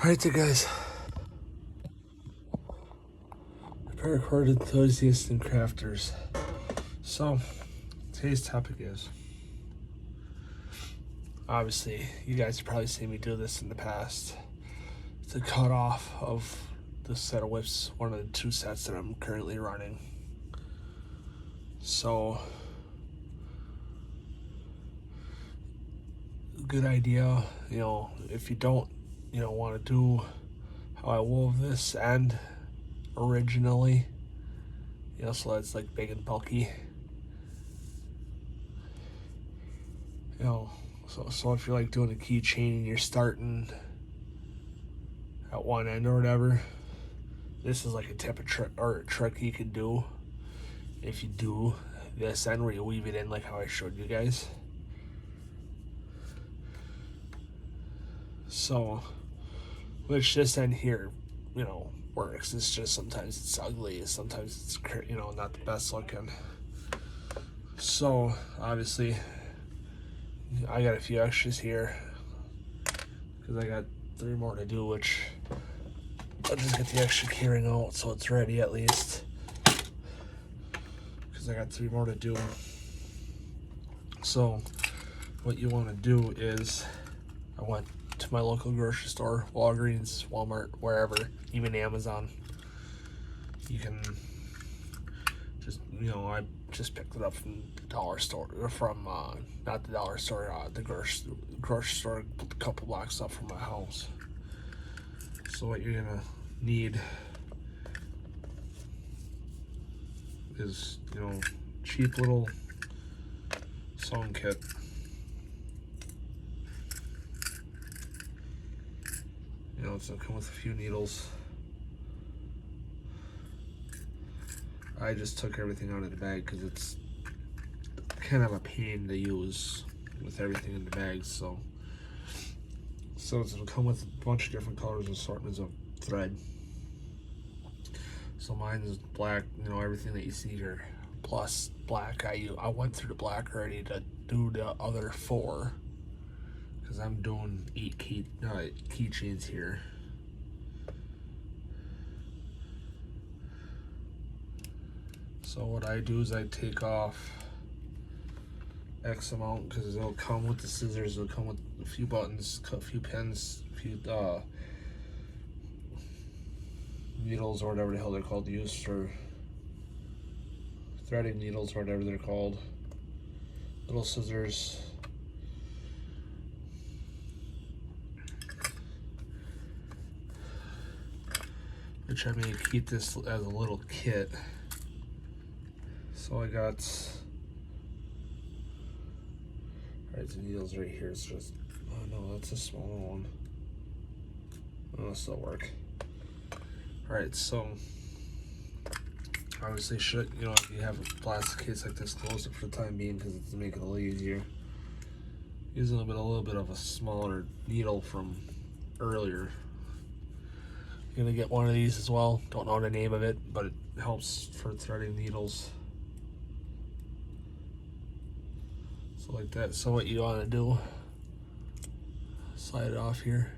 Alright there, guys. Paracord enthusiasts and crafters. So, today's topic is, obviously, you guys have probably seen me do this in the past. It's a cut off of this set of whips, one of the two sets that I'm currently running. So, good idea, if you don't, want to do how I wove this end originally, so that's like big and bulky. So if you're like doing a keychain and you're starting at one end or whatever, this is like a tip of trick or a trick you can do if you do this end where you weave it in like how I showed you guys. So, which this end here, works. It's just sometimes it's ugly, sometimes it's, not the best looking. So, obviously, I got a few extras here because I got 3 more to do, which I'll just get the extra keyring out so it's ready at least, because I got 3 more to do. So, what you want to do is, I went to my local grocery store, Walgreens, Walmart, wherever, even Amazon. You can just, I just picked it up from the dollar store, or from, not the dollar store, the grocery store a couple blocks up from my house. So what you're gonna need is, cheap little sewing kit. It's gonna come with a few needles. I just took everything out of the bag because it's kind of a pain to use with everything in the bag. So it's gonna come with a bunch of different colors and assortments of thread. So mine is black, everything that you see here, plus black. I went through the black already to do the other 4. Because I'm doing 8 keychains here. So what I do is I take off X amount, because it'll come with the scissors, it'll come with a few buttons, a few pins, a few needles or whatever the hell they're called, used for threading needles or whatever they're called, little scissors. Which I may keep this as a little kit. So I got, alright, the needles right here. It's just, oh no, that's a small one. Oh, this will work. Alright, so obviously if you have a plastic case like this, close it for the time being because it's to make it a little easier. Using a little bit of a smaller needle from earlier. You're gonna get one of these as well. Don't know the name of it, but it helps for threading needles. So like that. So what you want to do, slide it off here.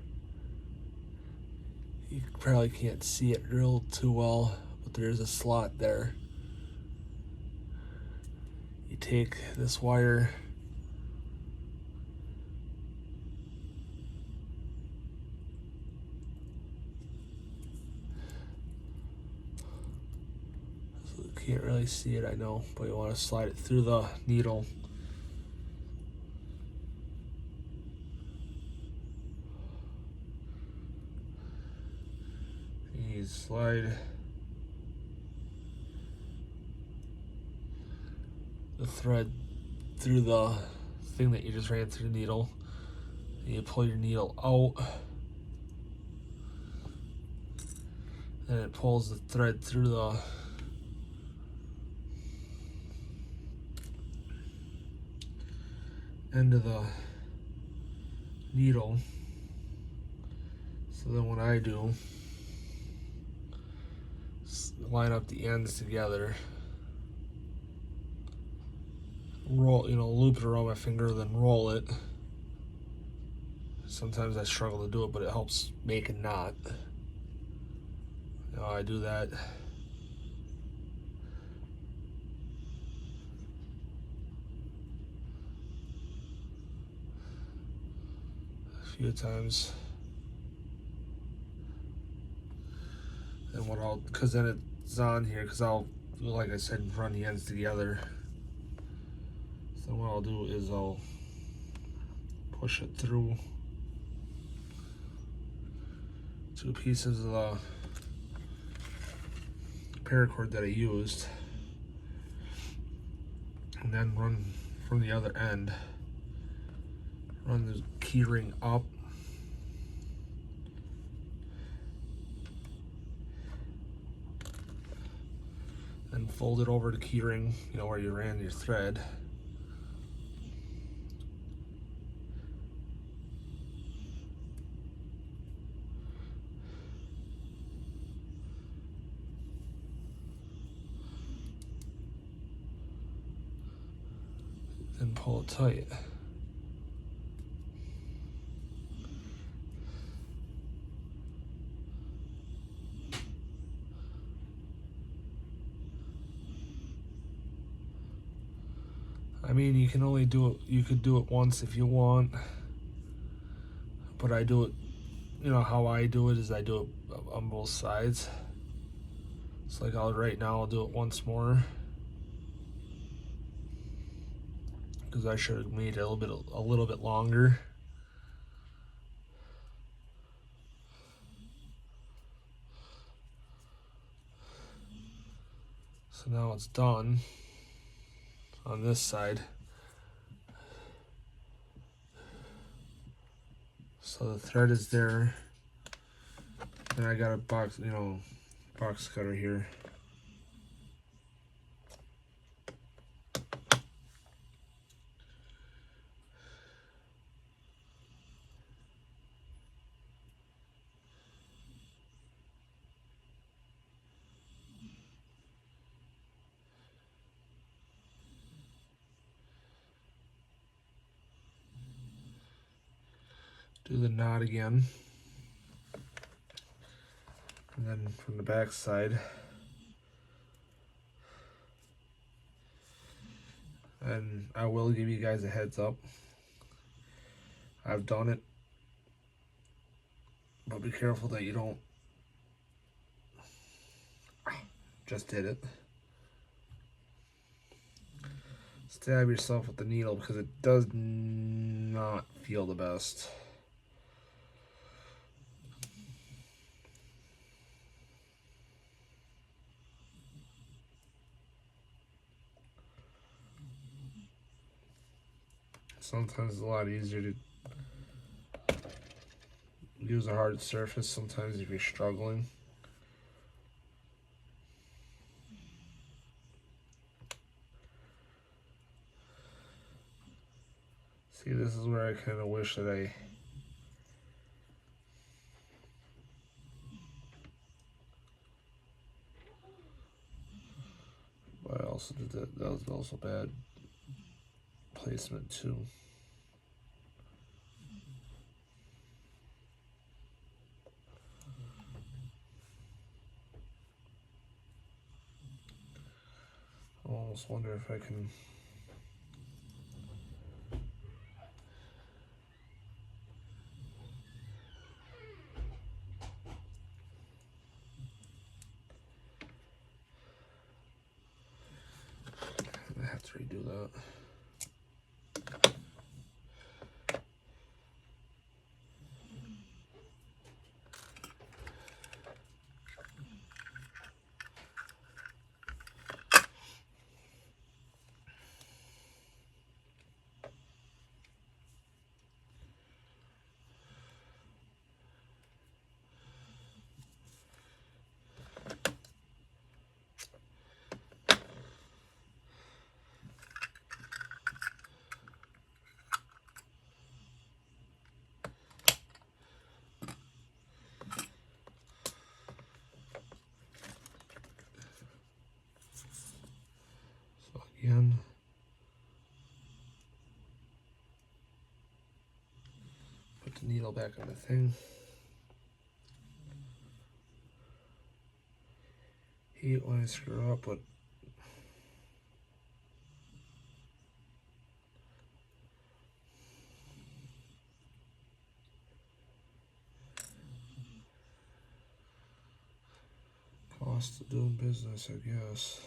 You probably can't see it drilled too well, but there's a slot there. You take this wire, can't really see it, I know, but you want to slide it through the needle. You slide the thread through the thing that you just ran through the needle, and you pull your needle out, and it pulls the thread through the end of the needle. So then what I do is line up the ends together, roll, loop it around my finger, then roll it, Sometimes I struggle to do it, but it helps make a knot. You know, I do that. A few times. And what I'll, because then it's on here, because I'll, like I said, run the ends together. So what I'll do is I'll push it through 2 pieces of the paracord that I used, and then run from the other end, run the key ring up, and fold it over the key ring, you know, where you ran your thread. Then pull it tight. I mean, you can only do it, you could do it once if you want, but I do it, you know, how I do it is I do it on both sides. So like right now I'll do it once more, because I should have made it a little bit longer. So now it's done on this side. So the thread is there, and I got a box, you know, box cutter here. Do the knot again, and then from the back side, and I will give you guys a heads up, I've done it, but be careful that you don't just did it. Stab yourself with the needle, because it does not feel the best. Sometimes it's a lot easier to use a hard surface, sometimes if you're struggling. See, this is where I kind of wish that but I also did that. That was also bad placement too. I almost wonder if I can. I have to redo that. Put the needle back on the thing. Hate when I screw up, but cost of doing business, I guess.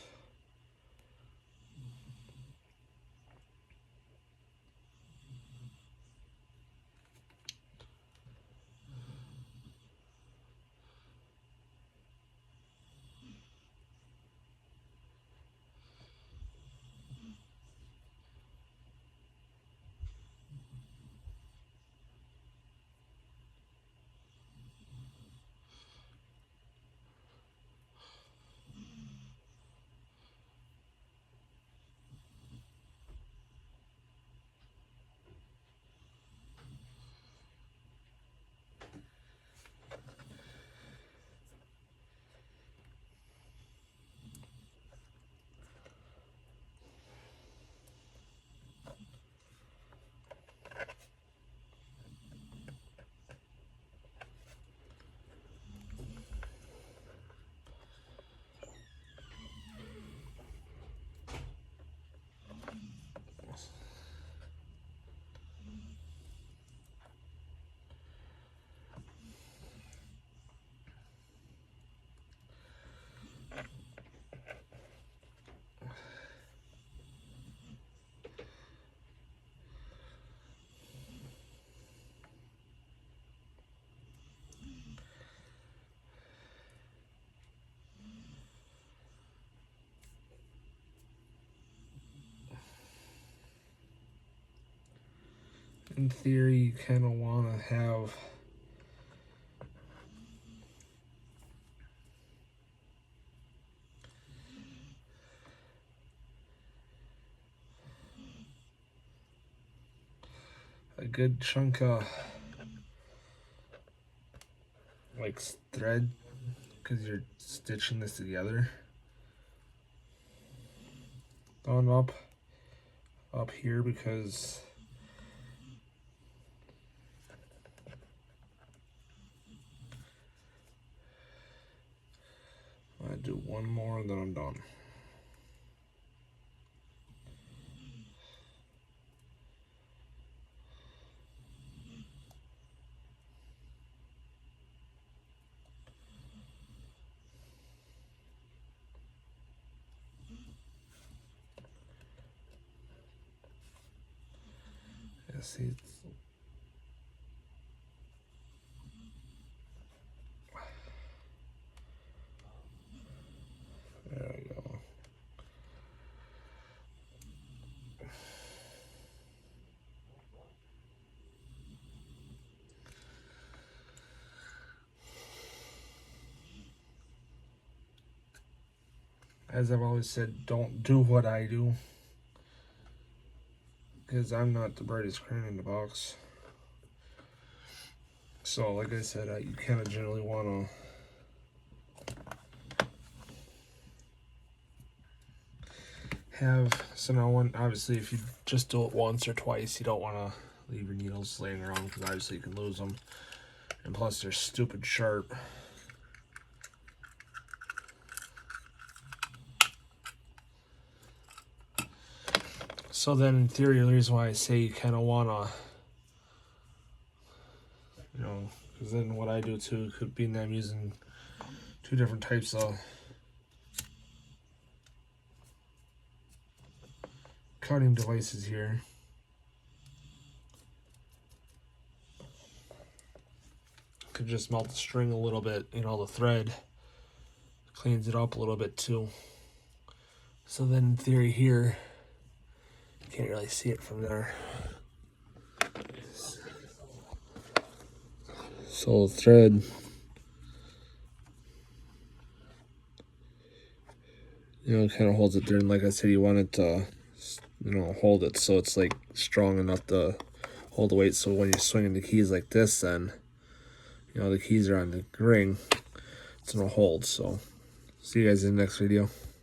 In theory, you kind of want to have a good chunk of like thread because you're stitching this together. Going up here because I do one more and then I'm done. Yeah, see, there we go. As I've always said, don't do what I do, because I'm not the brightest crayon in the box. So, like I said, you kind of generally want to have, so now obviously if you just do it once or twice, you don't want to leave your needles laying around because obviously you can lose them. And plus they're stupid sharp. So then in theory, the reason why I say you kind of want to, you know, because then what I do too could be that I'm using two different types of cutting devices here. Could just melt the string a little bit, you know, the thread cleans it up a little bit too. So then in theory here, you can't really see it from there. So the thread, you know, kind of holds it there, and like I said, you want it to, you know, hold it so it's like strong enough to hold the weight. So when you're swinging the keys like this, then, you know, the keys are on the ring, it's gonna hold. So see you guys in the next video.